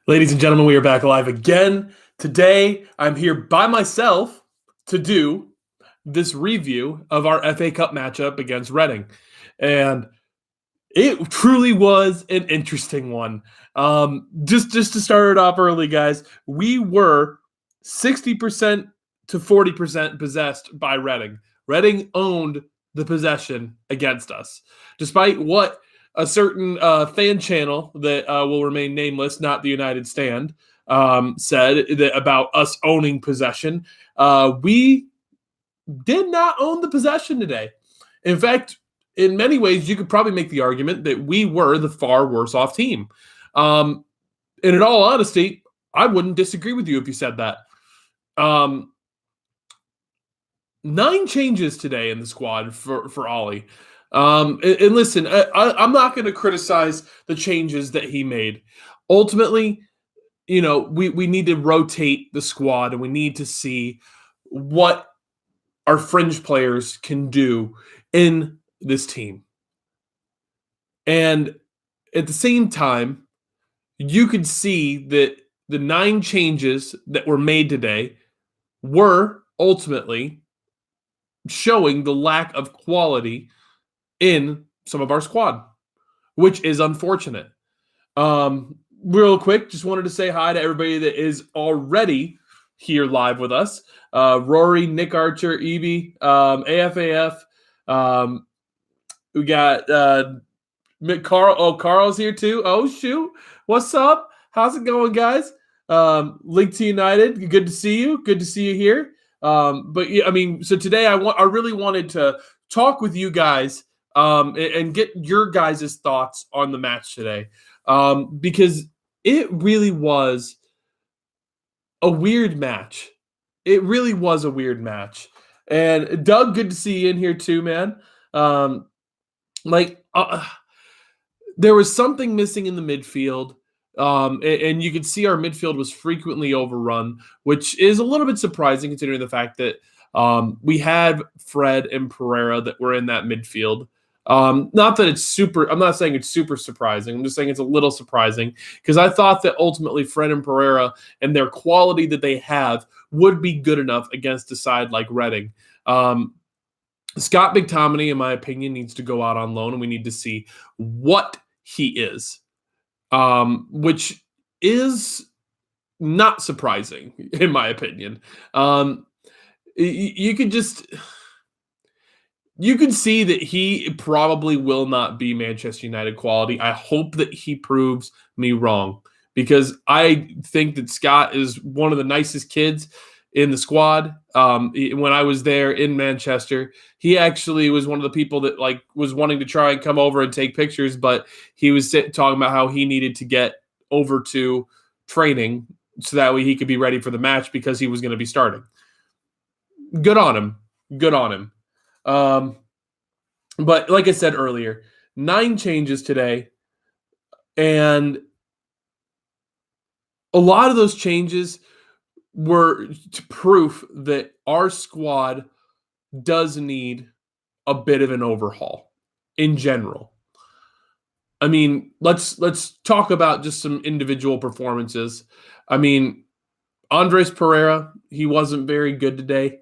Ladies and gentlemen, we are back live again. Today, I'm here by myself to do this review of our FA Cup matchup against Reading. And it truly was an interesting one. Just to start it off early, guys, we were 60% to 40% possessed by Reading. Reading owned the possession against us, despite what a certain fan channel that will remain nameless, not the United Stand, said that about us owning possession. We did not own the possession today. In fact, in many ways, you could probably make the argument that we were the far worse off team. And in all honesty, I wouldn't disagree with you if you said that. 9 changes today in the squad for Ollie. And listen, I'm not going to criticize the changes that he made. Ultimately, we need to rotate the squad and we need to see what our fringe players can do in this team. And at the same time, you could see that the 9 changes that were made today were ultimately showing the lack of quality in some of our squad, which is unfortunate. Real quick, just wanted to say hi to everybody that is already here live with us. Rory, Nick Archer, Eb, AFAF. We got Carl. Oh, Carl's here too. Oh, shoot. What's up? How's it going, guys? Link to United. Good to see you. Good to see you here. But yeah, so today I really wanted to talk with you guys and get your guys' thoughts on the match today, because it really was a weird match. It really was a weird match. And Doug, good to see you in here too, man. There was something missing in the midfield. And you could see our midfield was frequently overrun, which is a little bit surprising considering the fact that we had Fred and Pereira that were in that midfield. Not that it's super, I'm not saying it's super surprising. I'm just saying it's a little surprising because I thought that ultimately Fred and Pereira and their quality that they have would be good enough against a side like Reading. Scott McTominay, in my opinion, needs to go out on loan, and we need to see what he is. Which is not surprising, in my opinion. You can see that he probably will not be Manchester United quality. I hope that he proves me wrong because I think that Scott is one of the nicest kids in the squad. When I was there in Manchester, he actually was one of the people that was wanting to try and come over and take pictures, but he was talking about how he needed to get over to training so that way he could be ready for the match because he was going to be starting. Good on him. Good on him. But like I said earlier, 9 changes today, and a lot of those changes were proof that our squad does need a bit of an overhaul in general. Let's talk about just some individual performances. Andres Pereira, he wasn't very good today.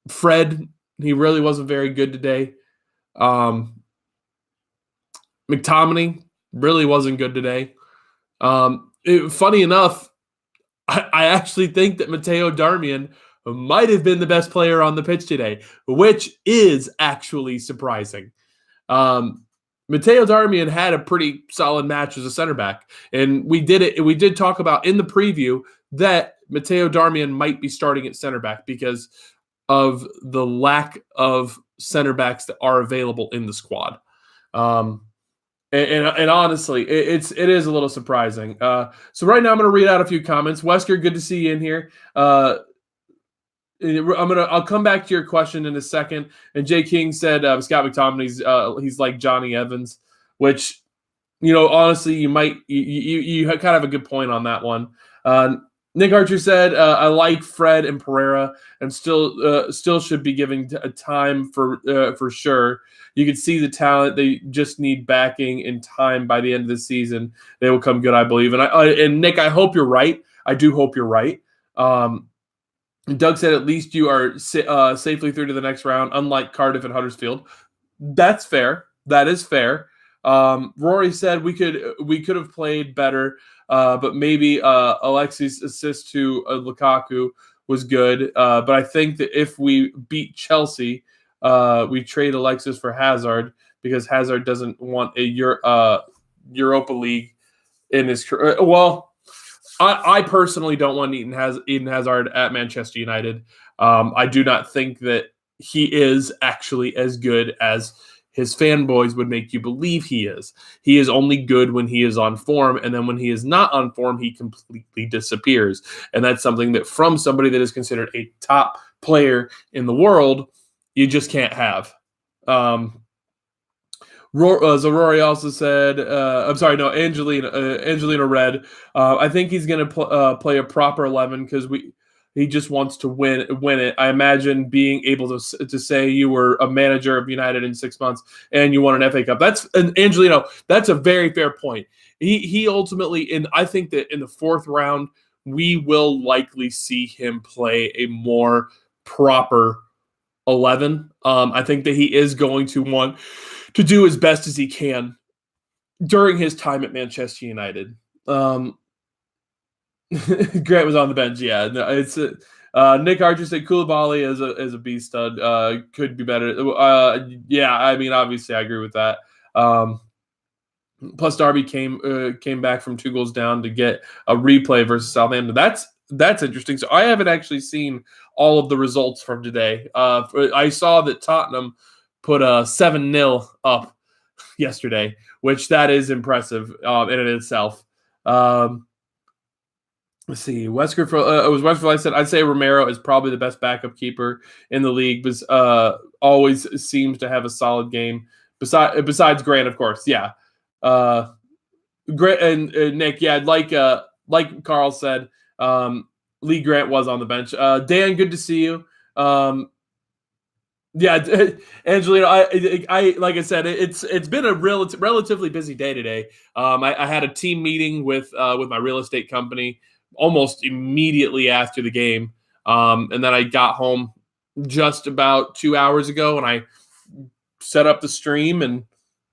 Fred, he really wasn't very good today. McTominay really wasn't good today. Funny enough, I actually think that Matteo Darmian might have been the best player on the pitch today, which is actually surprising. Matteo Darmian had a pretty solid match as a center back, and we did talk about in the preview that Matteo Darmian might be starting at center back because of the lack of center backs that are available in the squad. And honestly, it is a little surprising. So right now I'm going to read out a few comments. Wesker, good to see you in here. I'll come back to your question in a second. And Jay King said Scott McTominay's he's like Johnny Evans, which honestly you kind of have a good point on that one. Nick Archer said, "I like Fred and Pereira, and still should be giving a time for sure. You can see the talent. They just need backing and time. By the end of the season, they will come good, I believe." And Nick, I hope you're right. I do hope you're right. Doug said, "At least you are safely through to the next round, unlike Cardiff and Huddersfield." That's fair. That is fair. Rory said we could have played better, but maybe Alexis' assist to Lukaku was good. But I think that if we beat Chelsea, we trade Alexis for Hazard because Hazard doesn't want a Europa League in his career. Well, I personally don't want Eden Hazard at Manchester United. I do not think that he is actually as good as his fanboys would make you believe he is. He is only good when he is on form, and then when he is not on form, he completely disappears. And that's something that from somebody that is considered a top player in the world, you just can't have. Rory also said, I'm sorry, no, Angelina Red. I think he's going to play a proper 11 because he just wants to win it. I imagine being able to say you were a manager of United in 6 months and you won an FA Cup. That's Angelino. That's a very fair point. He ultimately, and I think that in the fourth round, we will likely see him play a more proper 11. I think that he is going to want to do as best as he can during his time at Manchester United. Grant was on the bench. Yeah, no, it's Nick Archer said Koulibaly as a B stud could be better. Yeah, I mean, obviously, I agree with that. Plus, Derby came back from 2 goals down to get a replay versus Southampton. That's interesting. So I haven't actually seen all of the results from today. I saw that Tottenham put a 7-0 up yesterday, which that is impressive in and itself. Let's see. It was Westfield. I said I'd say Romero is probably the best backup keeper in the league, but always seems to have a solid game. Besides Grant, of course. Yeah. Grant and Nick. Yeah, like Carl said, Lee Grant was on the bench. Dan, good to see you. Yeah, Angelina, I like I said, it's been a relatively busy day today. I had a team meeting with my real estate company almost immediately after the game, and then I got home just about 2 hours ago, and I set up the stream and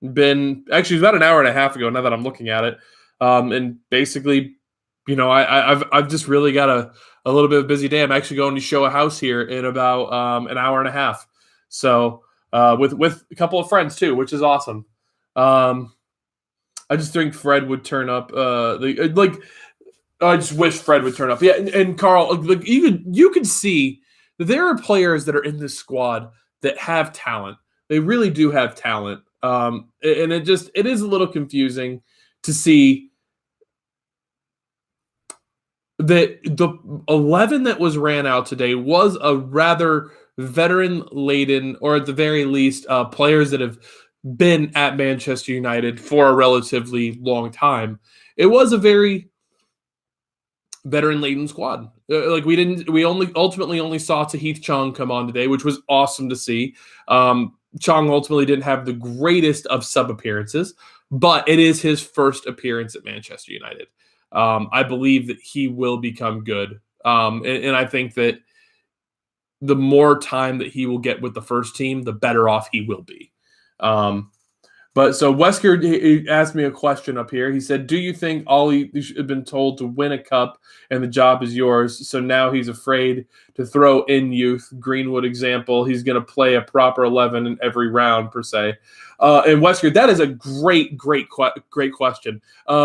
actually it was about an hour and a half ago. Now that I'm looking at it, and basically, I've just really got a little bit of a busy day. I'm actually going to show a house here in about an hour and a half. So with a couple of friends too, which is awesome. I just think Fred would turn up. I just wish Fred would turn up. Yeah, and Carl, you could see that there are players that are in this squad that have talent. They really do have talent, and it is a little confusing to see that the 11 that was ran out today was a rather veteran-laden, or at the very least, players that have been at Manchester United for a relatively long time. It was a very veteran-laden squad. We ultimately only saw Tahith Chong come on today, which was awesome to see. Chong ultimately didn't have the greatest of sub appearances, but it is his first appearance at Manchester United. I believe that he will become good. And I think that the more time that he will get with the first team, the better off he will be. But so Wesker he asked me a question up here. He said, do you think Ollie should have been told to win a cup and the job is yours? So now he's afraid to throw in youth. Greenwood example, he's going to play a proper 11 in every round per se. And Wesker, that is a great question.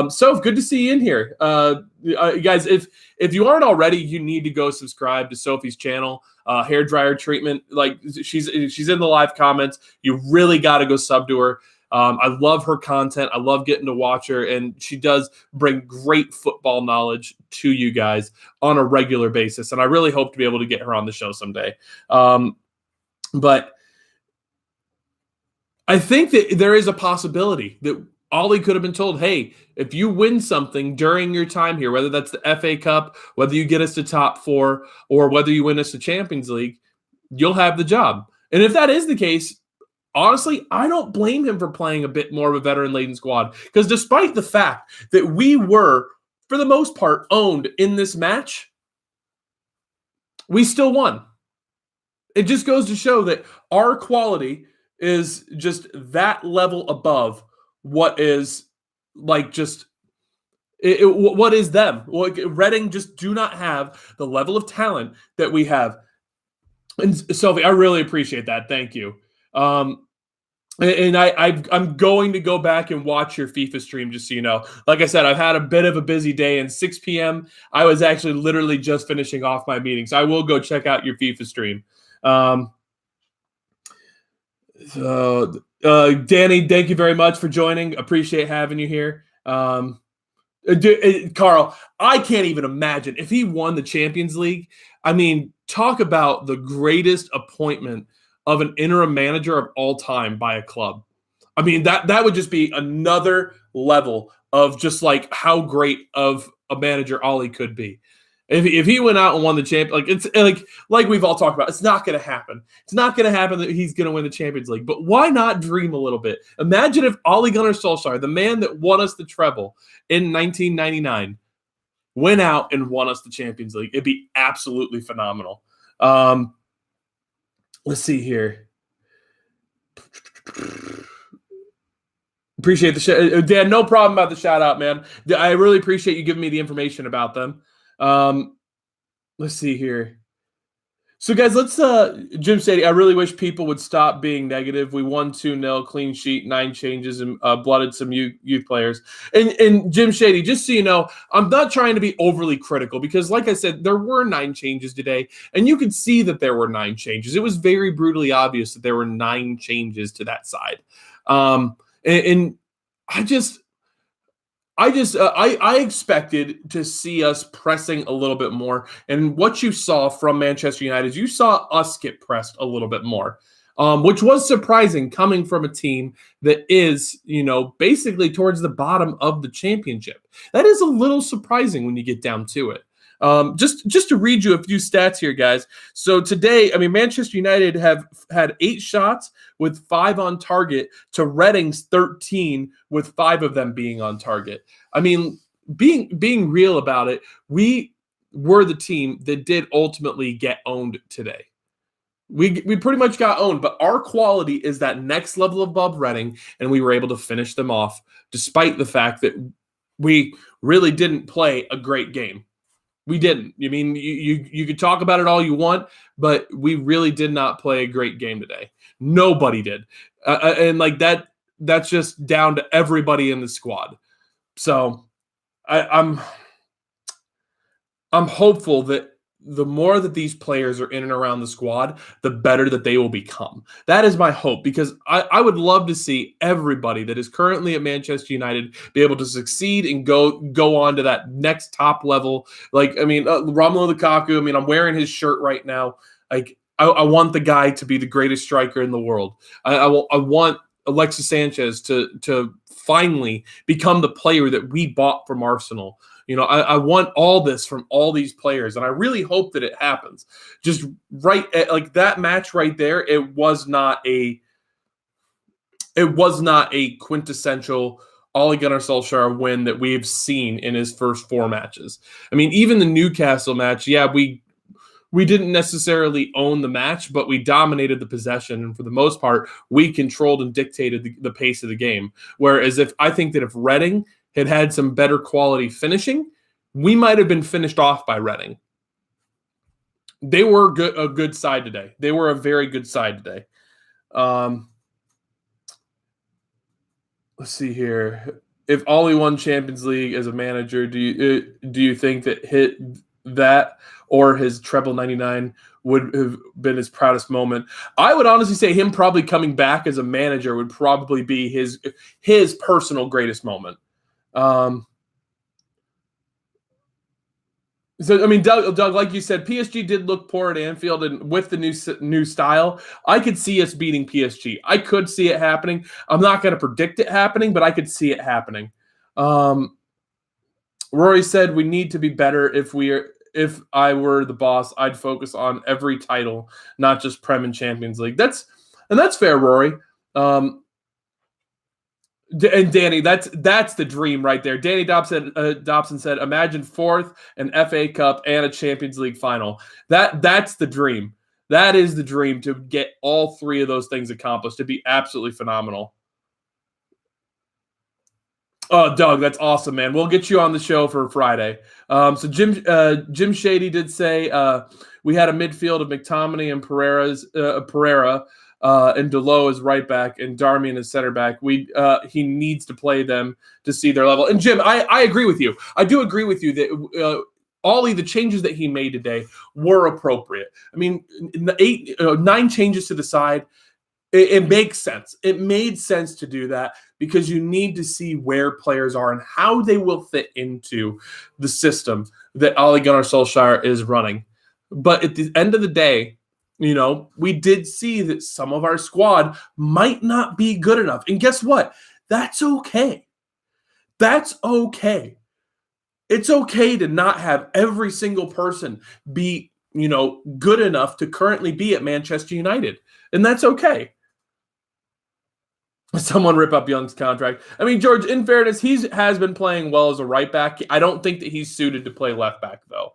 So good to see you in here. Guys, if you aren't already, you need to go subscribe to Sophie's channel. Hair dryer treatment. Like she's in the live comments. You really got to go sub to her. I love her content. I love getting to watch her, and she does bring great football knowledge to you guys on a regular basis. And I really hope to be able to get her on the show someday. But I think that there is a possibility that Ollie could have been told, hey, if you win something during your time here, whether that's the FA Cup, whether you get us to top 4, or whether you win us the Champions League, you'll have the job. And if that is the case, honestly, I don't blame him for playing a bit more of a veteran-laden squad, because despite the fact that we were, for the most part, owned in this match, we still won. It just goes to show that our quality is just that level above what is like just what is them. Like Reading just do not have the level of talent that we have. And Sophie, I really appreciate that. Thank you. And I'm going to go back and watch your FIFA stream, just so you know. Like I said, I've had a bit of a busy day, and 6 p.m. I was actually literally just finishing off my meeting, so I will go check out your FIFA stream. Danny, thank you very much for joining. Appreciate having you here. Carl, I can't even imagine if he won the Champions League. I mean, talk about the greatest appointment of an interim manager of all time by a club. I mean, that would just be another level of just like how great of a manager Ollie could be. If he went out and won the champ, like it's like we've all talked about, it's not going to happen. It's not going to happen that he's going to win the Champions League. But why not dream a little bit? Imagine if Ole Gunnar Solskjaer, the man that won us the treble in 1999, went out and won us the Champions League. It'd be absolutely phenomenal. Let's see here. Appreciate the shout, Dan. No problem about the shout out, man. I really appreciate you giving me the information about them. Let's see here. So, guys, let's Jim Sadie, I really wish people would stop being negative. We won 2-0, clean sheet, 9 changes, and blooded some youth players. And Jim Shady, just so you know, I'm not trying to be overly critical because, like I said, there were 9 changes today, and you could see that there were 9 changes. It was very brutally obvious that there were 9 changes to that side. And I expected to see us pressing a little bit more. And what you saw from Manchester United is you saw us get pressed a little bit more, which was surprising coming from a team that is, basically towards the bottom of the championship. That is a little surprising when you get down to it. Just to read you a few stats here, guys. So today, Manchester United have had 8 shots with 5 on target to Reading's 13 with 5 of them being on target. I mean, being real about it, we were the team that did ultimately get owned today. We pretty much got owned, but our quality is that next level above Reading, and we were able to finish them off despite the fact that we really didn't play a great game. We didn't. I mean, you could talk about it all you want, but we really did not play a great game today. Nobody did. And like that's just down to everybody in the squad. So I'm hopeful that the more that these players are in and around the squad, the better that they will become. That is my hope, because I would love to see everybody that is currently at Manchester United be able to succeed and go on to that next top level. Like, Romelu Lukaku, I'm wearing his shirt right now. Like, I want the guy to be the greatest striker in the world. I want Alexis Sanchez to finally become the player that we bought from Arsenal. I want all this from all these players, and I really hope that it happens. Just right, like that match right there, it was not a quintessential Ole Gunnar Solskjaer win that we've seen in his first 4 matches. Even the Newcastle match, yeah, we didn't necessarily own the match, but we dominated the possession, and for the most part, we controlled and dictated the pace of the game. Whereas I think that if Reading had some better quality finishing, we might have been finished off by Reading. They were a good side today. They were a very good side today. Let's see here. If Ole won Champions League as a manager, do you think that or his treble 99 would have been his proudest moment? I would honestly say him probably coming back as a manager would probably be his personal greatest moment. So I mean, Doug, like you said, PSG did look poor at Anfield, and with the new style, I could see us beating PSG. I could see it happening. I'm not going to predict it happening, but I could see it happening. Rory said we need to be better. If I were the boss, I'd focus on every title, not just Prem and Champions League. That's fair, Rory. And Danny, that's the dream right there. Danny Dobson said, "Imagine fourth, an FA Cup, and a Champions League final. That's the dream. That is the dream, to get all three of those things accomplished. To be absolutely phenomenal." Oh, Doug, that's awesome, man. We'll get you on the show for Friday. So Jim Shady did say we had a midfield of McTominay and Pereira. And Delo is right back, and Darmian is center back. He needs to play them to see their level. And Jim, I agree with you. I do agree with you that Ollie, the changes that he made today were appropriate. I mean, 9 changes to the side. It makes sense. It made sense to do that because you need to see where players are and how they will fit into the system that Ole Gunnar Solskjaer is running. But at the end of the day, we did see that some of our squad might not be good enough. And guess what? That's okay. That's okay. It's okay to not have every single person be, good enough to currently be at Manchester United. And that's okay. Someone rip up Young's contract. I mean, George, in fairness, he has been playing well as a right back. I don't think that he's suited to play left back, though.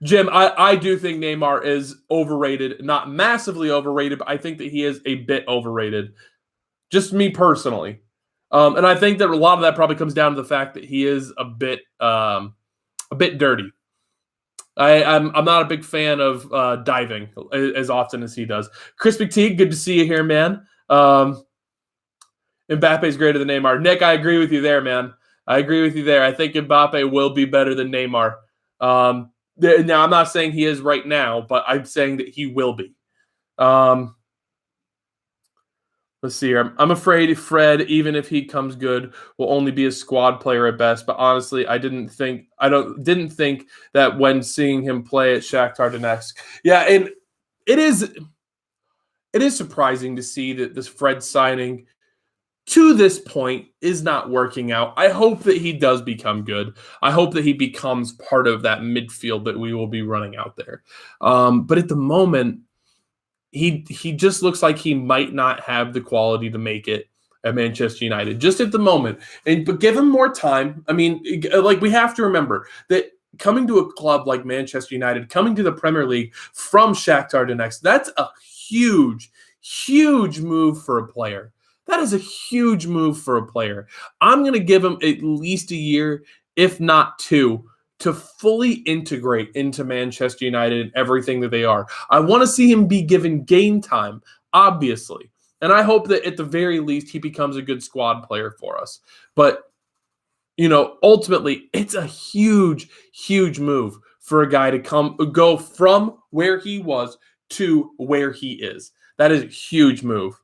Jim, I do think Neymar is overrated. Not massively overrated, but I think that he is a bit overrated. Just me personally. And I think that a lot of that probably comes down to the fact that he is a bit dirty. I'm not a big fan of diving as often as he does. Chris McTeague, good to see you here, man. Mbappe's greater than Neymar. Nick, I agree with you there, man. I agree with you there. I think Mbappe will be better than Neymar. Now, I'm not saying he is right now, but I'm saying that he will be. Let's see here. I'm afraid Fred, even if he comes good, will only be a squad player at best. But honestly, I didn't think that when seeing him play at Shakhtar Donetsk. Yeah, and it is surprising to see that this Fred signing to this point is not working out. I hope that he does become good. I hope that he becomes part of that midfield that we will be running out there. But at the moment, he just looks like he might not have the quality to make it at Manchester United, just at the moment. But give him more time. I mean, we have to remember that coming to a club like Manchester United, coming to the Premier League from Shakhtar Donetsk, that's a huge, huge move for a player. That is a huge move for a player. I'm going to give him at least a year, if not 2, to fully integrate into Manchester United and everything that they are. I want to see him be given game time, obviously. And I hope that at the very least he becomes a good squad player for us. But, ultimately, it's a huge, huge move for a guy to go from where he was to where he is. That is a huge move.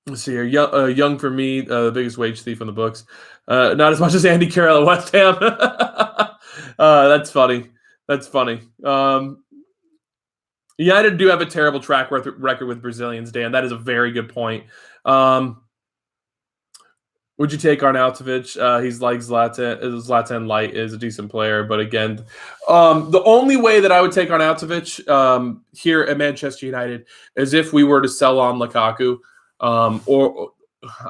Let's see here. Young for me, the biggest wage thief in the books. Not as much as Andy Carroll at West Ham. That's funny. That's funny. United do have a terrible track record with Brazilians, Dan. That is a very good point. Would you take Arnautovic? He's like Zlatan. Zlatan Light is a decent player, but again, the only way that I would take Arnautovic here at Manchester United is if we were to sell on Lukaku. Or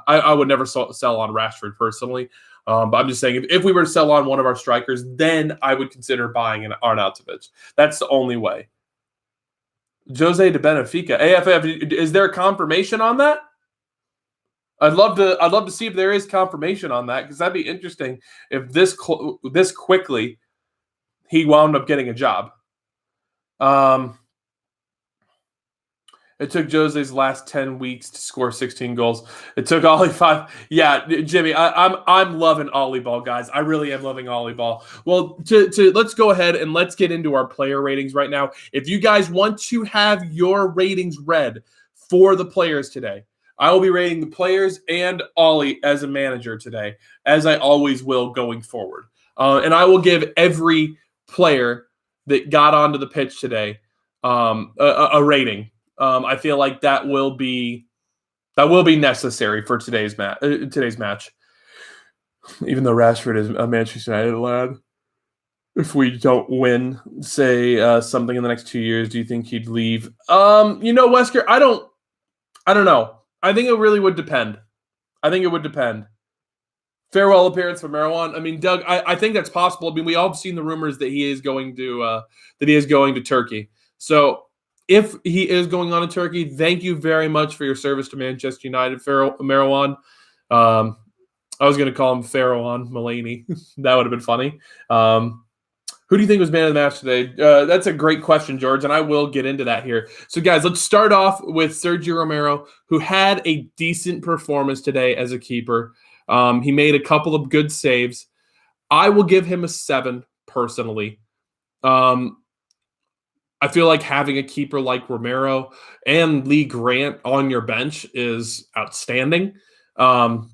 I would never sell on Rashford personally. But I'm just saying, if we were to sell on one of our strikers, then I would consider buying an Arnautovic. That's the only way. Jose de Benfica. AFF, is there a confirmation on that? I'd love to see if there is confirmation on that, because that'd be interesting if this quickly he wound up getting a job. It took Jose's last 10 weeks to score 16 goals. It took Ollie 5. Yeah, Jimmy, I'm loving Ollie ball, guys. I really am loving Ollie ball. Well, let's go ahead and let's get into our player ratings right now. If you guys want to have your ratings read for the players today, I will be rating the players and Ollie as a manager today, as I always will going forward. And I will give every player that got onto the pitch today a rating. I feel like that will be necessary for today's match. Even though Rashford is a Manchester United lad, if we don't win, say something in the next 2 years, do you think he'd leave? Wesker, I don't know. I think it really would depend. Farewell appearance for Marouane. I mean, Doug, I think that's possible. I mean, we all have seen the rumors that he is going to Turkey. So if he is going on to Turkey, thank you very much for your service to Manchester United, Marouane. I was going to call him Farrouane Mullany. That would have been funny. Who do you think was man of the match today? That's a great question, George, and I will get into that here. So, guys, let's start off with Sergio Romero, who had a decent performance today as a keeper. He made a couple of good saves. I will give him a 7 personally. I feel like having a keeper like Romero and Lee Grant on your bench is outstanding. 10.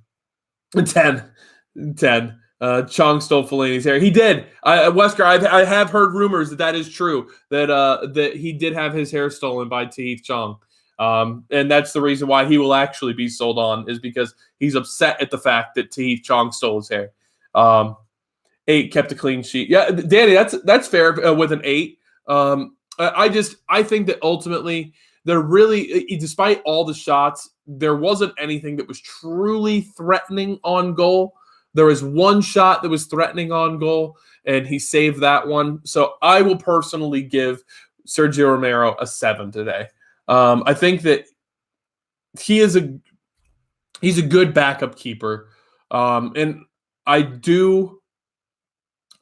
Chong stole Fellaini's hair. He did. Wesker, I have heard rumors that is true, that he did have his hair stolen by Tahith Chong. And that's the reason why he will actually be sold on, is because he's upset at the fact that Tahith Chong stole his hair. 8, kept a clean sheet. Yeah, Danny, that's fair with an 8. I think that ultimately they're really, despite all the shots, there wasn't anything that was truly threatening on goal. There was one shot that was threatening on goal, and he saved that one. So I will personally give Sergio Romero a 7 today. I think that he's a good backup keeper, and I do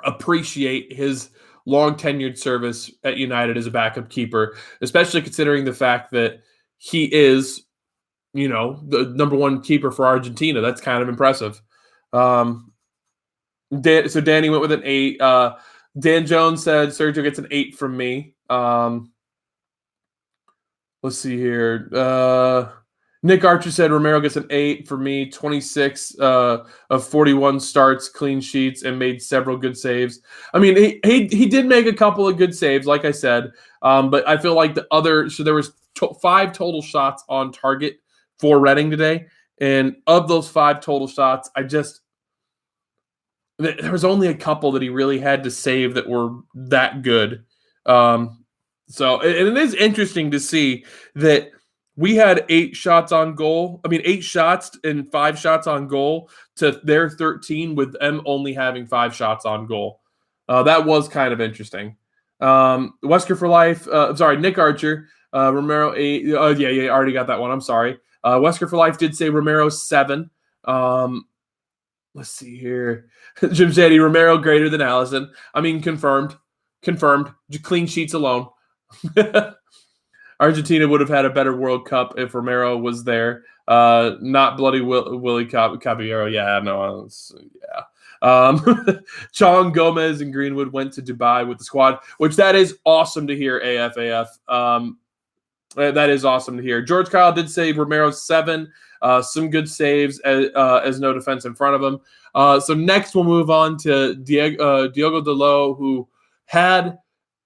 appreciate his long tenured service at United as a backup keeper, especially considering the fact that he is, the number 1 keeper for Argentina. That's kind of impressive. So Danny went with an 8. Dan Jones said Sergio gets an 8 from me. Let's see here. Nick Archer said Romero gets an 8 for me. 26 of 41 starts, clean sheets, and made several good saves. I mean, he did make a couple of good saves, like I said. But I feel like there was 5 total shots on target for Reading today, and of those 5 total shots, there was only a couple that he really had to save that were that good. So it is interesting to see that we had 8 shots on goal. I mean, 8 shots and 5 shots on goal to their 13, with them only having 5 shots on goal. That was kind of interesting. Wesker for life. Nick Archer. Romero 8. Yeah, already got that one. I'm sorry. Wesker for life did say Romero 7. Let's see here. Jim Shady, Romero greater than Allison. I mean, confirmed. Clean sheets alone. Argentina would have had a better World Cup if Romero was there. Not bloody Willie Caballero. Yeah, no. Yeah. Chong, Gomez, and Greenwood went to Dubai with the squad, which that is awesome to hear, AFAF. That is awesome to hear. George Kyle did say Romero 7. Some good saves as no defense in front of him. So next we'll move on to Diogo Dalot, who had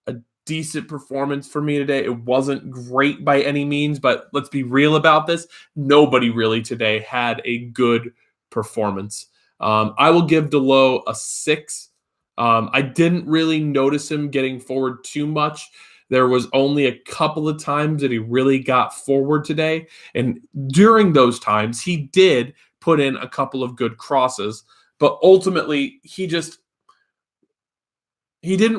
a decent performance for me today. It wasn't great by any means, but let's be real about this. Nobody really today had a good performance. I will give Dalot a 6. I didn't really notice him getting forward too much. There was only a couple of times that he really got forward today. And during those times, he did put in a couple of good crosses. But ultimately, he didn't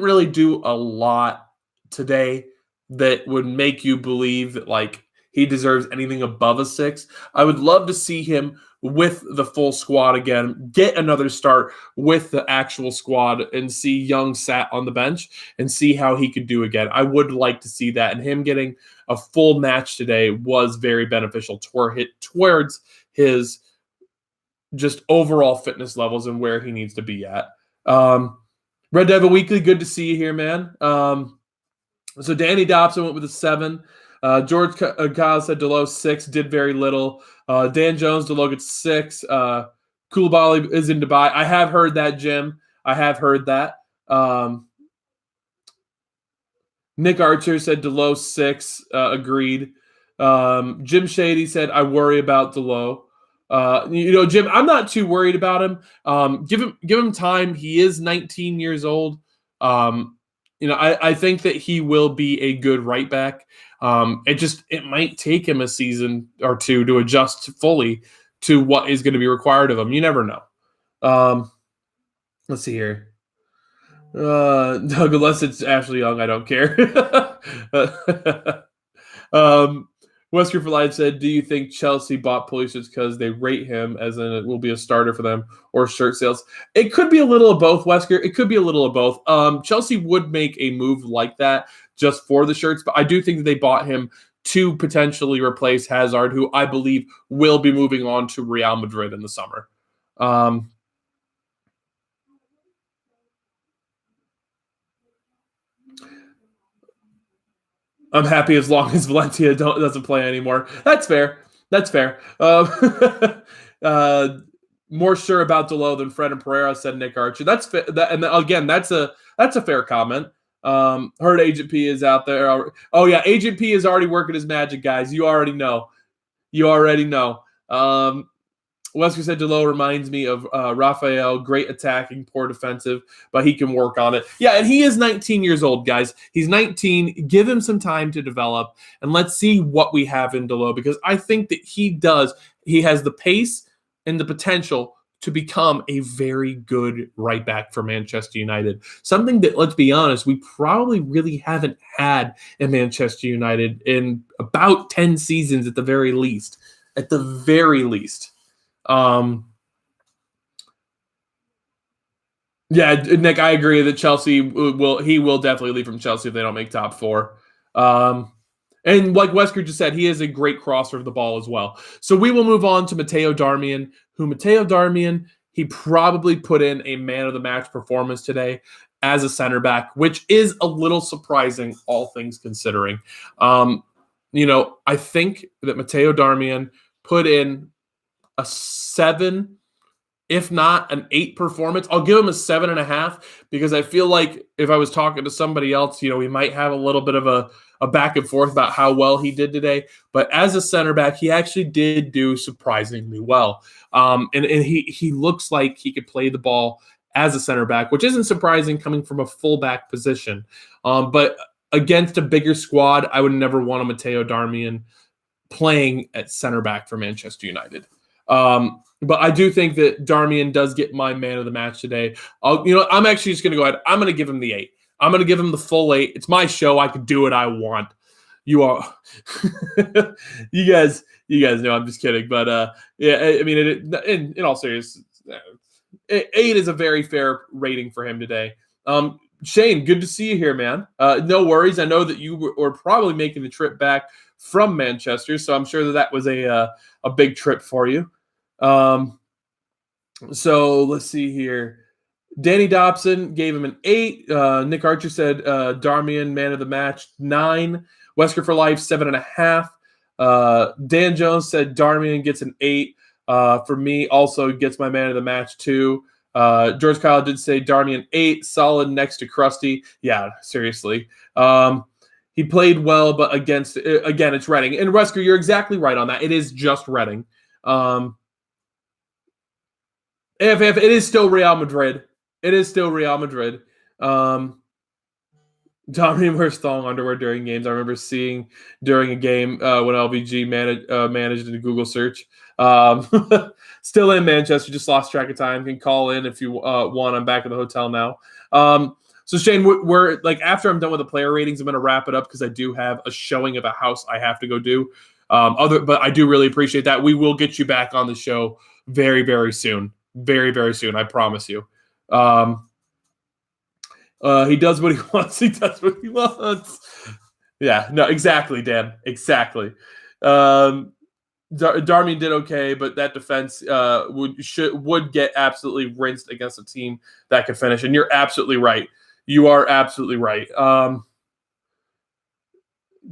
really do a lot today that would make you believe that, he deserves anything above a 6. I would love to see him with the full squad again, get another start with the actual squad, and see Young sat on the bench and see how he could do again. I would like to see that, and him getting a full match today was very beneficial towards his just overall fitness levels and where he needs to be at. Red Devil Weekly, good to see you here, man. So Danny Dobson went with a 7. George Kyle said Delo 6, did very little. Dan Jones, Delo gets 6. Koulibaly is in Dubai. I have heard that, Jim. I have heard that. Nick Archer said Delo 6. Agreed. Jim Shady said, I worry about Delo. Jim, I'm not too worried about him. Give him time. He is 19 years old. I think that he will be a good right back. It might take him a season or two to adjust fully to what is going to be required of him. You never know. Let's see here. Doug, unless it's Ashley Young, I don't care. Wesker for Life said, do you think Chelsea bought Pulisic because they rate him as it will be a starter for them, or shirt sales? It could be a little of both, Wesker. It could be a little of both. Chelsea would make a move like that just for the shirts, but I do think that they bought him to potentially replace Hazard, who I believe will be moving on to Real Madrid in the summer. I'm happy as long as Valencia doesn't play anymore. That's fair. More sure about Delo than Fred and Pereira, said Nick Archer. That's and again, that's a fair comment. Heard Agent P is out there. Oh yeah, Agent P is already working his magic, guys. You already know. Wesker said Delo reminds me of Raphael, great attacking, poor defensive, but he can work on it. Yeah, and he is 19 years old, guys. He's 19. Give him some time to develop, and let's see what we have in Delo, because I think that he has the pace and the potential to become a very good right back for Manchester United. Something that, let's be honest, we probably really haven't had in Manchester United in about 10 seasons at the very least. Yeah, Nick, I agree that Chelsea will definitely leave from Chelsea if they don't make top 4. And like Wesker just said, he is a great crosser of the ball as well. So we will move on to Matteo Darmian, he probably put in a man of the match performance today as a center back, which is a little surprising, all things considering. I think that Matteo Darmian put in a 7, if not an 8 performance. I'll give him a 7.5 because I feel like if I was talking to somebody else, we might have a little bit of a back and forth about how well he did today. But as a center back, he actually did do surprisingly well. And he looks like he could play the ball as a center back, which isn't surprising coming from a fullback position. But against a bigger squad, I would never want a Matteo Darmian playing at center back for Manchester United. But I do think that Darmian does get my man of the match today. I'm actually just going to go ahead. I'm going to give him the 8. I'm going to give him the full 8. It's my show. I can do what I want. You are, you guys know I'm just kidding. But yeah, I mean, in all seriousness, 8 is a very fair rating for him today. Shane, good to see you here, man. No worries. I know that you were probably making the trip back from Manchester, so I'm sure that was a big trip for you. So let's see here. Danny Dobson gave him an 8. Nick Archer said Darmian, man of the match, 9. Wesker for Life, 7.5. Dan Jones said Darmian gets an 8. For me, also gets my man of the match, too. George Kyle did say Darmian 8, solid next to Krusty. Yeah, seriously. He played well, but again, it's Reading. And Wesker, you're exactly right on that. It is just Reading. If it is still Real Madrid. Darmian wears thong underwear during games. I remember seeing during a game when LVG managed a Google search. Still in Manchester, just lost track of time. Can call in if you want. I'm back at the hotel now. So Shane, we're like, after I'm done with the player ratings, I'm going to wrap it up because I do have a showing of a house I have to go do. But I do really appreciate that. We will get you back on the show very, very soon. Very, very soon. I promise you. He does what he wants. Yeah, no, exactly, Dan. Exactly. Darmian did okay, but that defense would get absolutely rinsed against a team that could finish. And you're absolutely right. You are absolutely right.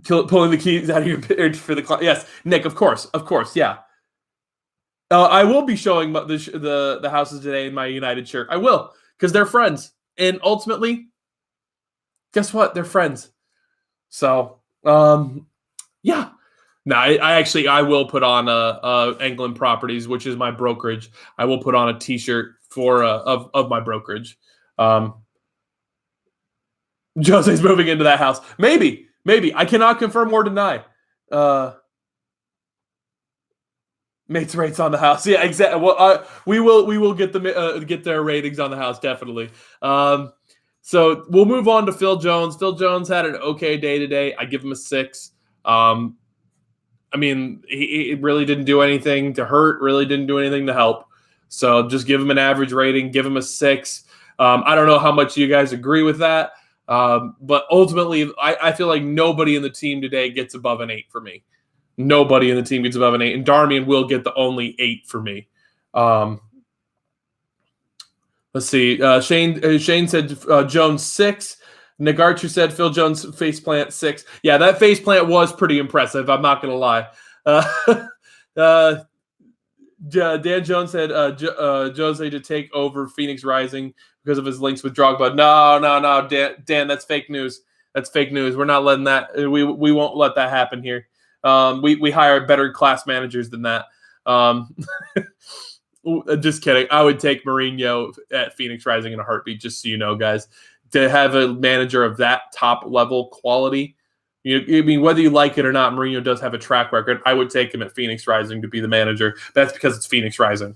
Pulling the keys out of your beard for the yes, Nick. Of course, yeah. I will be showing the houses today in my United shirt. I will, because they're friends, and ultimately, guess what? They're friends. So, yeah. No, I will put on England Properties, which is my brokerage. I will put on a T-shirt for of my brokerage. Jose's moving into that house. Maybe I cannot confirm or deny. Mates rates on the house. Yeah, exactly. Well, we will get their ratings on the house, definitely. So we'll move on to Phil Jones. Phil Jones had an okay day today. I give him a 6. I mean, he really didn't do anything to hurt, really didn't do anything to help. So just give him an average rating, give him a 6. I don't know how much you guys agree with that, but ultimately, I feel like nobody in the team today gets above an 8 for me. Nobody in the team gets above an 8, and Darmian will get the only 8 for me. Let's see. Shane said Jones 6. Nick Archer said Phil Jones faceplant 6. Yeah, that faceplant was pretty impressive. I'm not going to lie. Dan Jones said Jose to take over Phoenix Rising because of his links with Drogba. No, Dan, that's fake news. That's fake news. We're not letting that. We won't let that happen here. We hire better class managers than that. Just kidding. I would take Mourinho at Phoenix Rising in a heartbeat, just so you know, guys. To have a manager of that top level quality, I mean, whether you like it or not, Mourinho does have a track record. I would take him at Phoenix Rising to be the manager. That's because it's Phoenix Rising.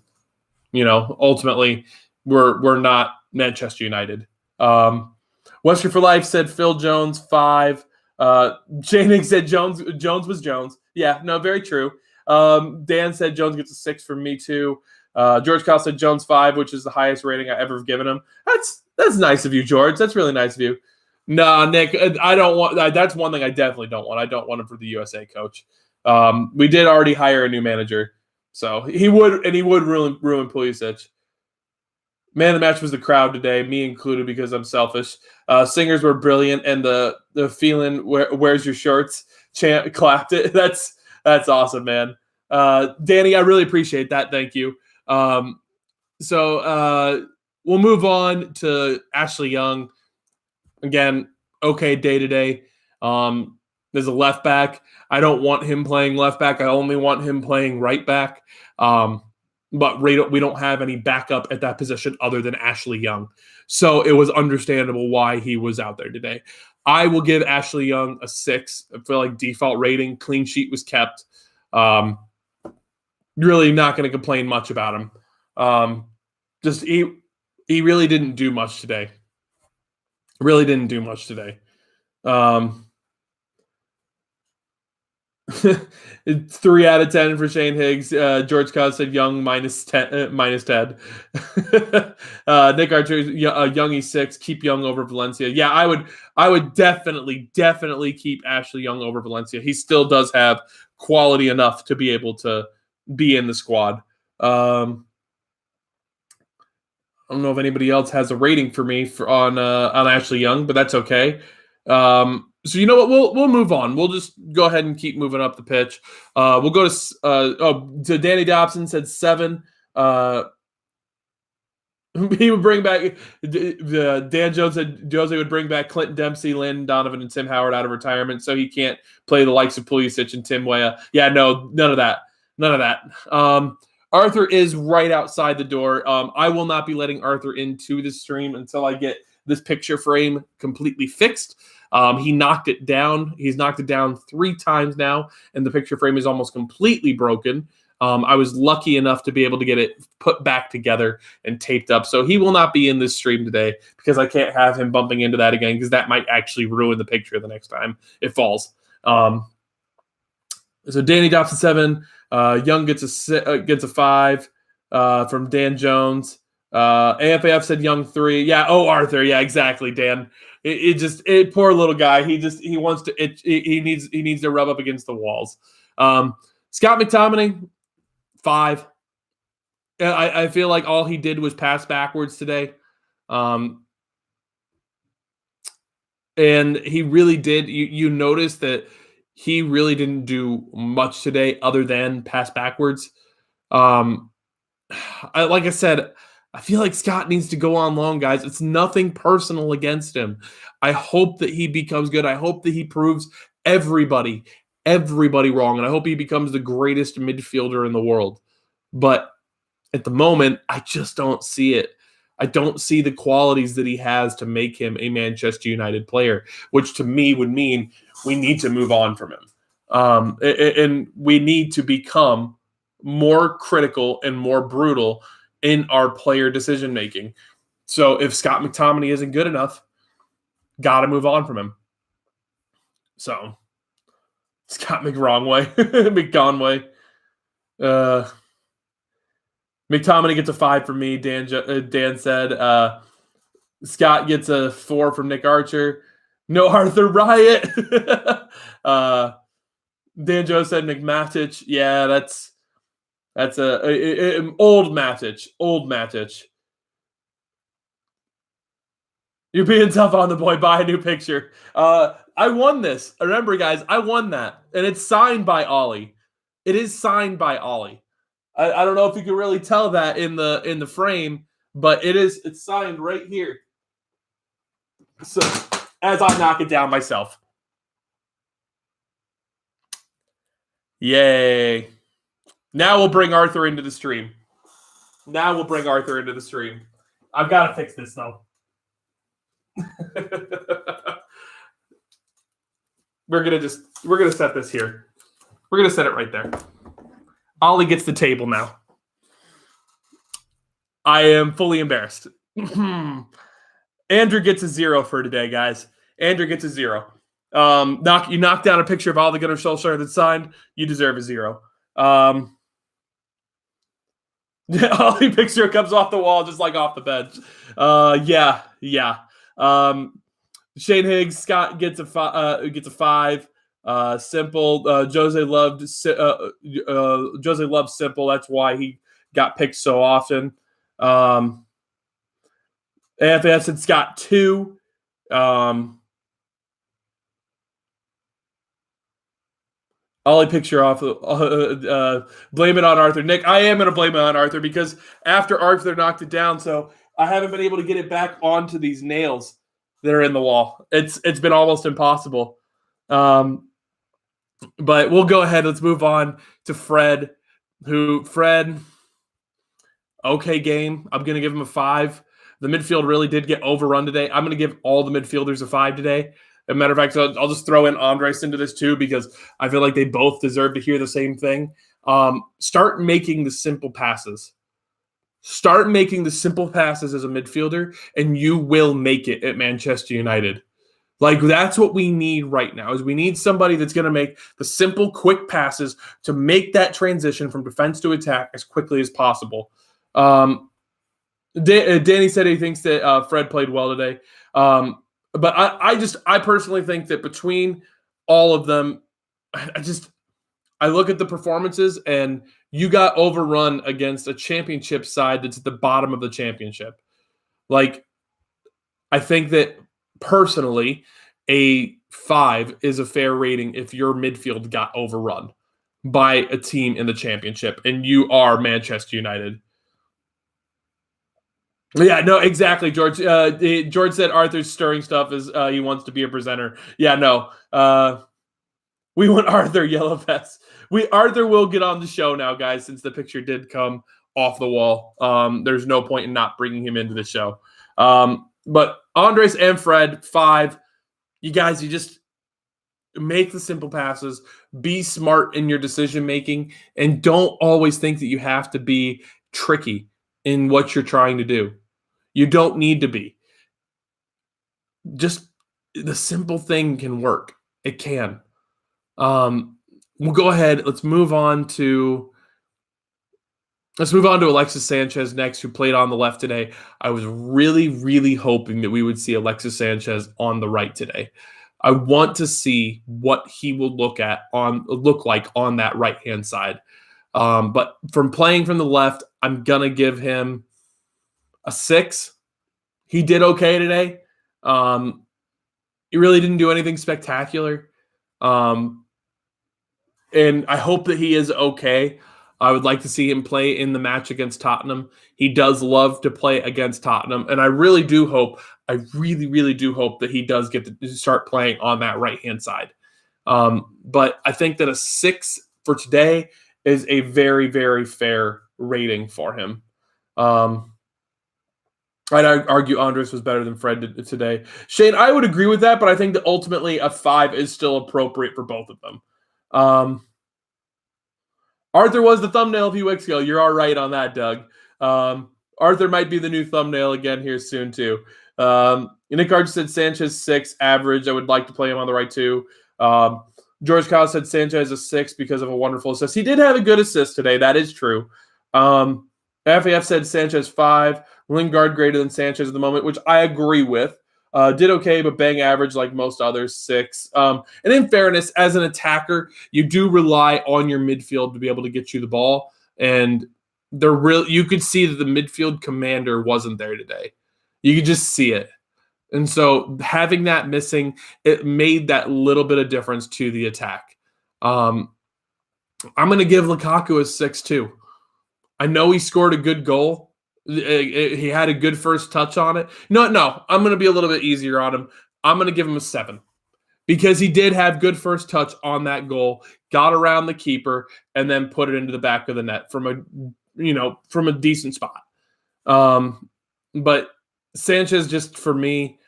Ultimately, we're not Manchester United. Western for Life said Phil Jones 5. Janik said Jones was Jones. Yeah, no, very true. Dan said Jones gets a 6 from me too. George Kyle said Jones 5, which is the highest rating I ever have given him. That's nice of you, George. That's really nice of you. No, Nick, I don't want. That's one thing I definitely don't want. I don't want him for the USA coach. We did already hire a new manager, so he would ruin Pulisic. Man of the match was the crowd today, me included, because I'm selfish. Singers were brilliant, and the feeling where's your shorts chant clapped it. That's awesome, man. Danny, I really appreciate that. Thank you. So we'll move on to Ashley Young. Again, okay day today. There's a left back. I don't want him playing left back. I only want him playing right back. But we don't have any backup at that position other than Ashley Young. So it was understandable why he was out there today. I will give Ashley Young a 6. I feel like default rating, clean sheet was kept. Really not going to complain much about him. Just he really didn't do much today. 3 out of 10 for Shane Higgs. George Cobb said Young minus 10. Nick Archer, Youngie 6. Keep Young over Valencia. Yeah, I would definitely keep Ashley Young over Valencia. He still does have quality enough to be able to be in the squad. I don't know if anybody else has a rating for me on Ashley Young, but that's okay. So you know what? We'll move on. We'll just go ahead and keep moving up the pitch. We'll go to Danny Dobson said 7. He would bring back Dan Jones said Jose would bring back Clinton Dempsey, Landon Donovan, and Tim Howard out of retirement, so he can't play the likes of Pulisic and Tim Weah. Yeah, no, none of that. Arthur is right outside the door. I will not be letting Arthur into this stream until I get this picture frame completely fixed. He knocked it down. He's knocked it down 3 times now, and the picture frame is almost completely broken. I was lucky enough to be able to get it put back together and taped up. So he will not be in this stream today because I can't have him bumping into that again, because that might actually ruin the picture the next time it falls. So Danny Dobson 7. Young gets a 5 from Dan Jones. AFAF said Young 3. Yeah. Oh, Arthur. Yeah, exactly, Dan. Poor little guy. He needs to rub up against the walls. Scott McTominay 5. I feel like all he did was pass backwards today. And he really did. You notice that he really didn't do much today other than pass backwards. Um, like I said, I feel like Scott needs to go on loan, guys. It's nothing personal against him. I hope that he becomes good. I hope that he proves everybody, everybody wrong. And I hope he becomes the greatest midfielder in the world. But at the moment, I just don't see it. I don't see the qualities that he has to make him a Manchester United player, which to me would mean we need to move on from him. And we need to become more critical and more brutal in our player decision making. So if Scott McTominay isn't good enough, got to move on from him. So Scott McWrongway, McGonway. McTominay gets a 5 from me. Dan said. Scott gets a 4 from Nick Archer. No Arthur Riot. Dan Joe said McMatic. Yeah, that's a old Matic. Old Matic. You're being tough on the boy. Buy a new picture. I won this. Remember, guys, I won that, and it's signed by Ollie. It is signed by Ollie. I don't know if you can really tell that in the frame, but it's signed right here. So as I knock it down myself. Yay. Now we'll bring Arthur into the stream. I've got to fix this though. We're gonna set this here. We're gonna set it right there. Ollie gets the table now. I am fully embarrassed. Andrew gets a 0 for today, guys. Andrew gets a 0. You knock down a picture of Ole Gunnar Solskjaer that's signed, you deserve a 0. Ollie picture comes off the wall just like off the bench. Yeah. Shane Higgs, Scott gets a 5. Simple. Jose loved Simple. That's why he got picked so often. AFS said Scott 2. Ollie picture off. Blame it on Arthur. Nick, I am going to blame it on Arthur because after Arthur knocked it down, so I haven't been able to get it back onto these nails that are in the wall. It's been almost impossible. But we'll go ahead. Let's move on to Fred. Okay game. I'm going to give him a 5. The midfield really did get overrun today. I'm going to give all the midfielders a 5 today. As a matter of fact, I'll just throw in Andres into this too because I feel like they both deserve to hear the same thing. Start making the simple passes. Start making the simple passes as a midfielder, and you will make it at Manchester United. Like, that's what we need right now, is we need somebody that's going to make the simple, quick passes to make that transition from defense to attack as quickly as possible. Danny said he thinks that Fred played well today. But I personally think that between all of them, I look at the performances and you got overrun against a championship side that's at the bottom of the championship. Like, I think that personally, a 5 is a fair rating if your midfield got overrun by a team in the championship and you are Manchester United. Yeah, no, exactly, George. George said Arthur's stirring stuff is he wants to be a presenter. Yeah, no. We want Arthur yellow vest. Arthur will get on the show now, guys, since the picture did come off the wall. There's no point in not bringing him into the show. But Andres and Fred, 5. You guys, you just make the simple passes. Be smart in your decision making, and don't always think that you have to be tricky in what you're trying to do. You don't need to be. Just the simple thing can work. It can. We'll go ahead. Let's move on to Alexis Sanchez next, who played on the left today. I was really, really hoping that we would see Alexis Sanchez on the right today. I want to see what he will look like on that right-hand side. But from playing from the left, I'm gonna give him a 6. He did okay today. He really didn't do anything spectacular. and I hope that he is okay. I would like to see him play in the match against Tottenham. He does love to play against Tottenham, and I really do hope, I really, really do hope that he does get to start playing on that right-hand side. But I think that a 6 for today is a very, very fair rating for him. I'd argue Andres was better than Fred today. Shane, I would agree with that, but I think that ultimately a 5 is still appropriate for both of them. Arthur was the thumbnail a few weeks ago. You're all right on that, Doug. Arthur might be the new thumbnail again here soon, too. Nick Arch said Sanchez 6, average. I would like to play him on the right, too. George Kyle said Sanchez a 6 because of a wonderful assist. He did have a good assist today. That is true. FAF said Sanchez 5. Lingard greater than Sanchez at the moment, which I agree with. Did okay, but bang average like most others, 6. And in fairness, as an attacker, you do rely on your midfield to be able to get you the ball. And you could see that the midfield commander wasn't there today. You could just see it. And so having that missing, it made that little bit of difference to the attack. I'm going to give Lukaku a 6 too. I know he scored a good goal. He had a good first touch on it. No, I'm going to be a little bit easier on him. I'm going to give him a 7 because he did have good first touch on that goal, got around the keeper, and then put it into the back of the net from a decent spot. But Sanchez, just for me,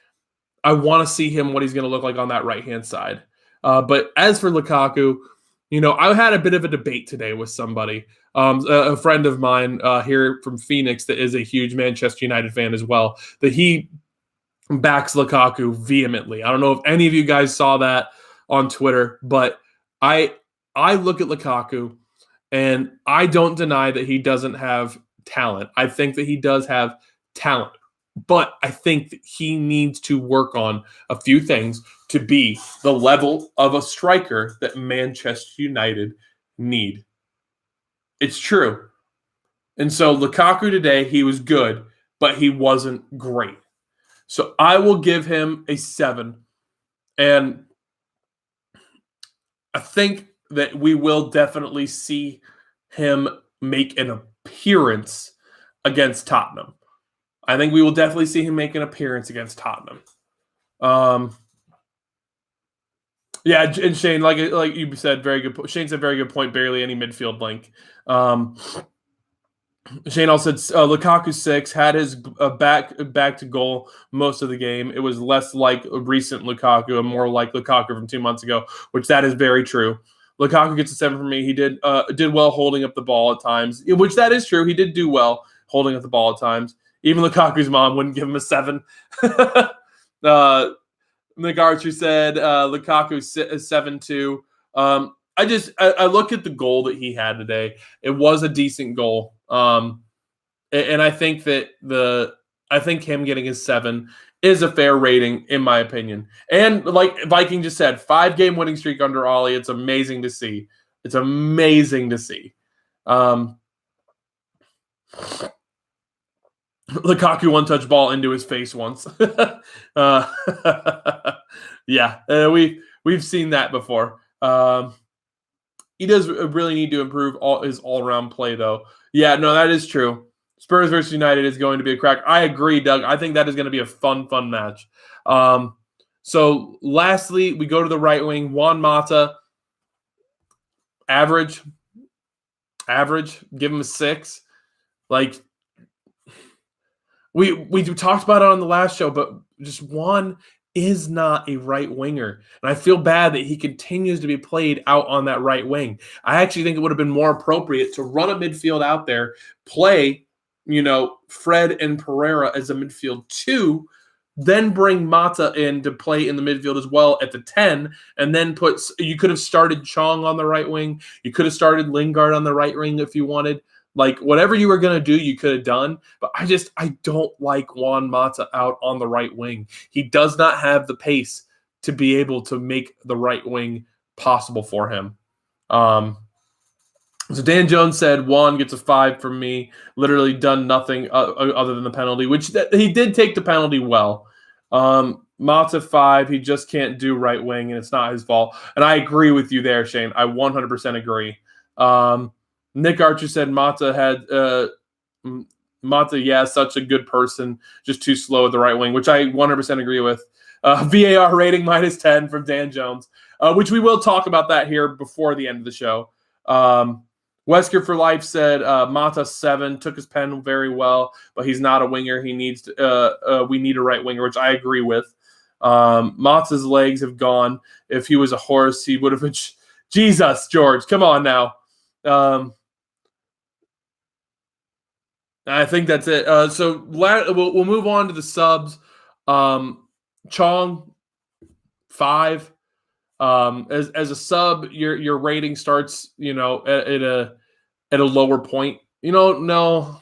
I want to see him what he's going to look like on that right-hand side. But as for Lukaku, I had a bit of a debate today with somebody. A friend of mine here from Phoenix that is a huge Manchester United fan as well, that he backs Lukaku vehemently. I don't know if any of you guys saw that on Twitter, but I look at Lukaku and I don't deny that he doesn't have talent. I think that he does have talent, but I think that he needs to work on a few things to be the level of a striker that Manchester United need. It's true. And so Lukaku today, he was good, but he wasn't great. So I will give him a 7. And I think that we will definitely see him make an appearance against Tottenham. I think we will definitely see him make an appearance against Tottenham. Yeah, and Shane, like you said, very good. Shane said very good point. Barely any midfield link. Shane also said Lukaku 6 had his back to goal most of the game. It was less like a recent Lukaku and more like Lukaku from 2 months ago, which that is very true. Lukaku gets a 7 from me. He did well holding up the ball at times, which that is true. He did do well holding up the ball at times. Even Lukaku's mom wouldn't give him a 7. Nick Archer said Lukaku 7 too. I look at the goal that he had today. It was a decent goal. And I think that I think him getting his 7 is a fair rating in my opinion. And like Viking just said, 5-game winning streak under Ollie. It's amazing to see. It's amazing to see. Lukaku one-touch ball into his face once. Yeah, we've seen that before. He does really need to improve his all-around play, though. Yeah, no, that is true. Spurs versus United is going to be a crack. I agree, Doug. I think that is going to be a fun match. So, lastly, we go to the right wing. Juan Mata, average. Give him a 6. Like, we talked about it on the last show, but just Juan is not a right winger. And I feel bad that he continues to be played out on that right wing. I actually think it would have been more appropriate to run a midfield out there, play, Fred and Pereira as a midfield 2, then bring Mata in to play in the midfield as well at the 10, and then you could have started Chong on the right wing. You could have started Lingard on the right wing if you wanted. Like, whatever you were going to do, you could have done. But I don't like Juan Mata out on the right wing. He does not have the pace to be able to make the right wing possible for him. So Dan Jones said Juan gets a 5 from me. Literally done nothing other than the penalty, which he did take the penalty well. Mata 5. He just can't do right wing, and it's not his fault. And I agree with you there, Shane. I 100% agree. Nick Archer said Mata had Mata, yeah, such a good person, just too slow at the right wing, which I 100% agree with. VAR rating -10 from Dan Jones, which we will talk about that here before the end of the show. Wesker for Life said Mata 7, took his pen very well, but he's not a winger. He needs to, we need a right winger, which I agree with. Mata's legs have gone. If he was a horse, he would have been. Jesus, George, come on now. I think that's it. So we'll move on to the subs. Chong 5. As a sub, your rating starts, at a lower point. No,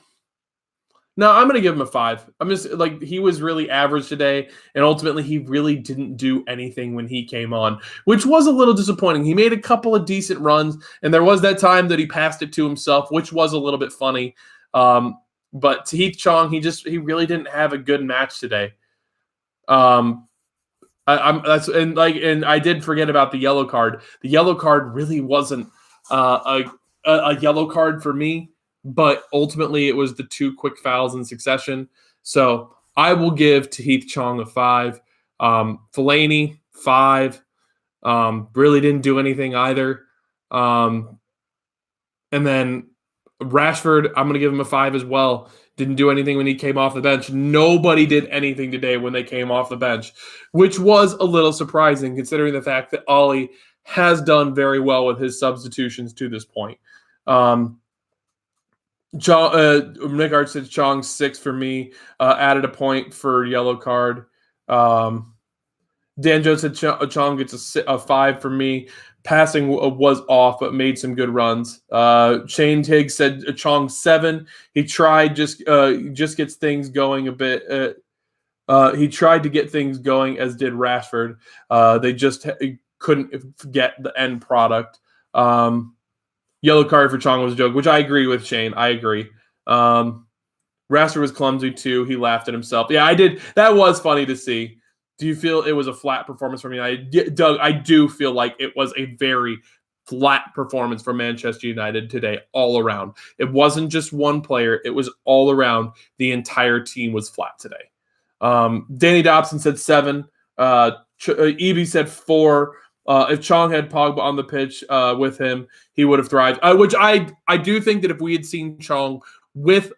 I'm going to give him a 5. I'm just like, he was really average today, and ultimately he really didn't do anything when he came on, which was a little disappointing. He made a couple of decent runs, and there was that time that he passed it to himself, which was a little bit funny. But Tahith Chong, he really didn't have a good match today. And I did forget about the yellow card. The yellow card really wasn't a yellow card for me, but ultimately it was the 2 quick fouls in succession. So I will give Tahith Chong a 5. Fellaini 5. Really didn't do anything either. And then Rashford, I'm going to give him a 5 as well. Didn't do anything when he came off the bench. Nobody did anything today when they came off the bench, which was a little surprising considering the fact that Ollie has done very well with his substitutions to this point. Nick Art said Chong 6 for me. Added a point for yellow card. Dan Jones said Chong gets a 5 for me. Passing was off, but made some good runs. Shane Higgs said Chong 7. He tried, just gets things going a bit. He tried to get things going, as did Rashford. They just couldn't get the end product. Yellow card for Chong was a joke, which I agree with, Shane. I agree. Rashford was clumsy too. He laughed at himself. Yeah, I did. That was funny to see. Do you feel it was a flat performance from United? Doug, I do feel like it was a very flat performance for Manchester United today, all around. It wasn't just one player. It was all around. The entire team was flat today. Danny Dobson said 7. Eby said 4. If Chong had Pogba on the pitch with him, he would have thrived. Which I do think that if we had seen Chong with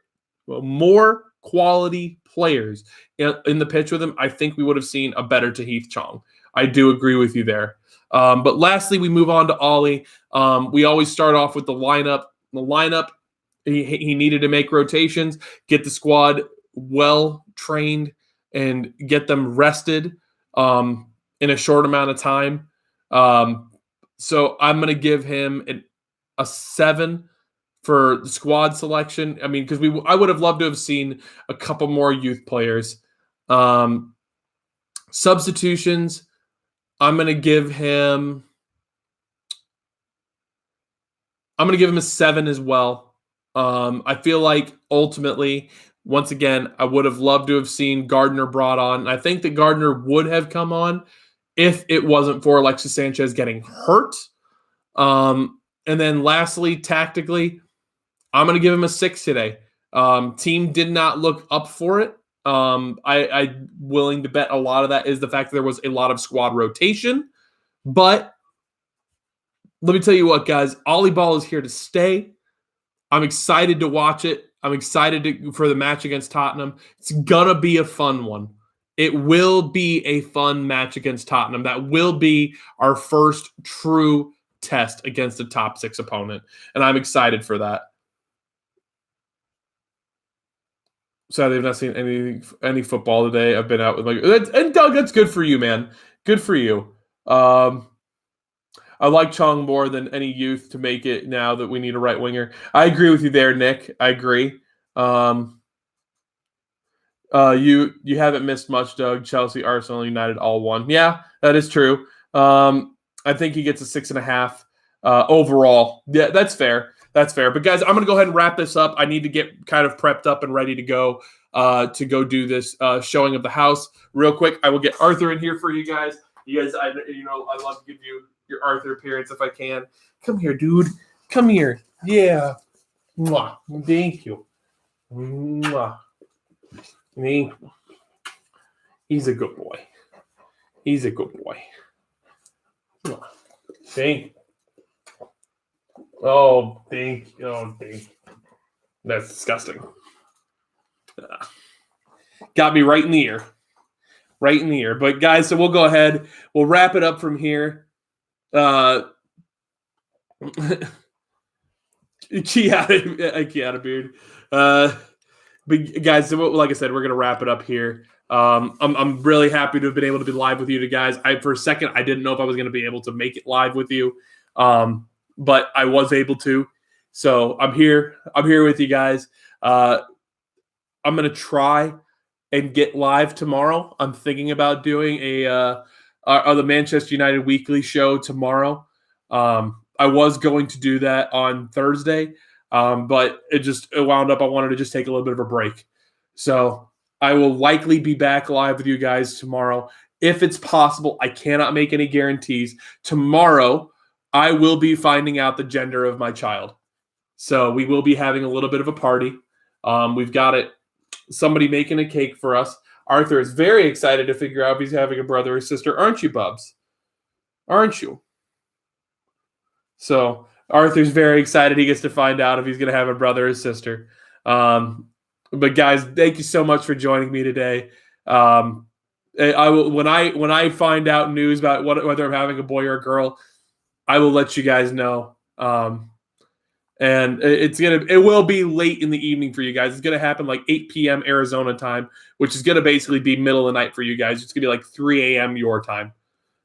more quality players in the pitch with him, I think we would have seen a better Tahith Chong. I do agree with you there. But lastly, we move on to Ollie. We always start off with the lineup. The lineup, he needed to make rotations, get the squad well trained, and get them rested in a short amount of time. So I'm going to give him a 7 for the squad selection. I mean, because I would have loved to have seen a couple more youth players. Substitutions, I'm going to give him a 7 as well. I feel like ultimately, once again, I would have loved to have seen Gardner brought on. I think that Gardner would have come on if it wasn't for Alexis Sanchez getting hurt. And then lastly, tactically, I'm going to give him a 6 today. Team did not look up for it. I'm willing to bet a lot of that is the fact that there was a lot of squad rotation. But let me tell you what, guys, Ollie Ball is here to stay. I'm excited to watch it. I'm excited for the match against Tottenham. It's going to be a fun one. It will be a fun match against Tottenham. That will be our first true test against a top 6 opponent. And I'm excited for that. Sadly, I've not seen any football today. I've been out with and Doug, that's good for you, man. Good for you. I like Chong more than any youth to make it now that we need a right winger. I agree with you there, Nick. I agree. You haven't missed much, Doug. Chelsea, Arsenal, United all won. Yeah, that is true. I think he gets a 6.5 overall. Yeah, that's fair. That's fair. But guys, I'm going to go ahead and wrap this up. I need to get kind of prepped up and ready to go do this showing of the house real quick. I will get Arthur in here for you guys. You guys, I love to give you your Arthur appearance if I can. Come here, dude. Come here. Yeah. Mwah. Thank you. Mwah. Thank you. He's a good boy. He's a good boy. Mwah. Thank you. Oh, thank you. Oh, thank you. That's disgusting. Got me right in the ear. Right in the ear. But guys, so we'll go ahead. We'll wrap it up from here. Kiata beard. But guys, so like I said, we're gonna wrap it up here. I'm really happy to have been able to be live with you guys. For a second, I didn't know if I was gonna be able to make it live with you, but I was able to. So I'm here. I'm here with you guys. I'm gonna try and get live tomorrow. I'm thinking about doing the Manchester United Weekly show tomorrow. I was going to do that on Thursday, but it wound up. I wanted to just take a little bit of a break. So I will likely be back live with you guys tomorrow. If it's possible, I cannot make any guarantees. Tomorrow, I will be finding out the gender of my child. So we will be having a little bit of a party. We've got somebody making a cake for us. Arthur is very excited to figure out if he's having a brother or sister. Aren't you, Bubs? Aren't you? So Arthur's very excited. He gets to find out if he's going to have a brother or sister. But guys, thank you so much for joining me today. I will when I find out news about whether I'm having a boy or a girl, I will let you guys know. And it will be late in the evening for you guys. It's gonna happen like 8 p.m. Arizona time, which is gonna basically be middle of the night for you guys. It's gonna be like 3 a.m. your time.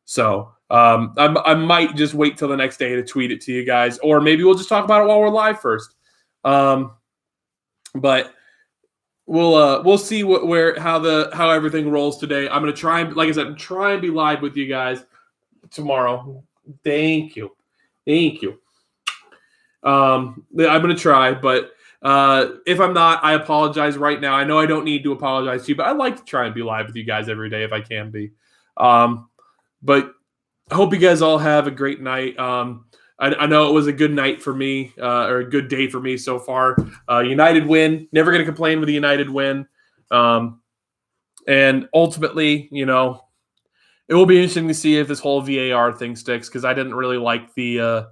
So I might just wait till the next day to tweet it to you guys, or maybe we'll just talk about it while we're live first. But we'll see how everything rolls today. I'm gonna try and, like I said, try and be live with you guys tomorrow. Thank you. I'm gonna try, but if I'm not, I apologize right now. I know I don't need to apologize to you, but I like to try and be live with you guys every day if I can be. But I hope you guys all have a great night. I know it was a good night for me, or a good day for me so far. United win. Never going to complain with the United win. And ultimately, it will be interesting to see if this whole VAR thing sticks, because I didn't really like I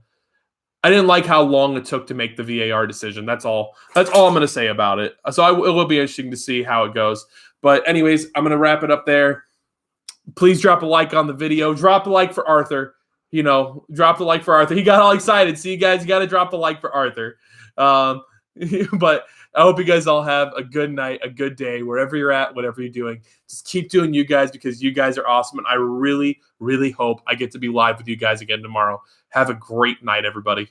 didn't like how long it took to make the VAR decision. That's all I'm going to say about it. So it will be interesting to see how it goes. But anyways, I'm going to wrap it up there. Please drop a like on the video. Drop a like for Arthur. Drop the like for Arthur. He got all excited. See, you guys, you got to drop a like for Arthur. But I hope you guys all have a good night, a good day, wherever you're at, whatever you're doing. Just keep doing you guys, because you guys are awesome. And I really, really hope I get to be live with you guys again tomorrow. Have a great night, everybody.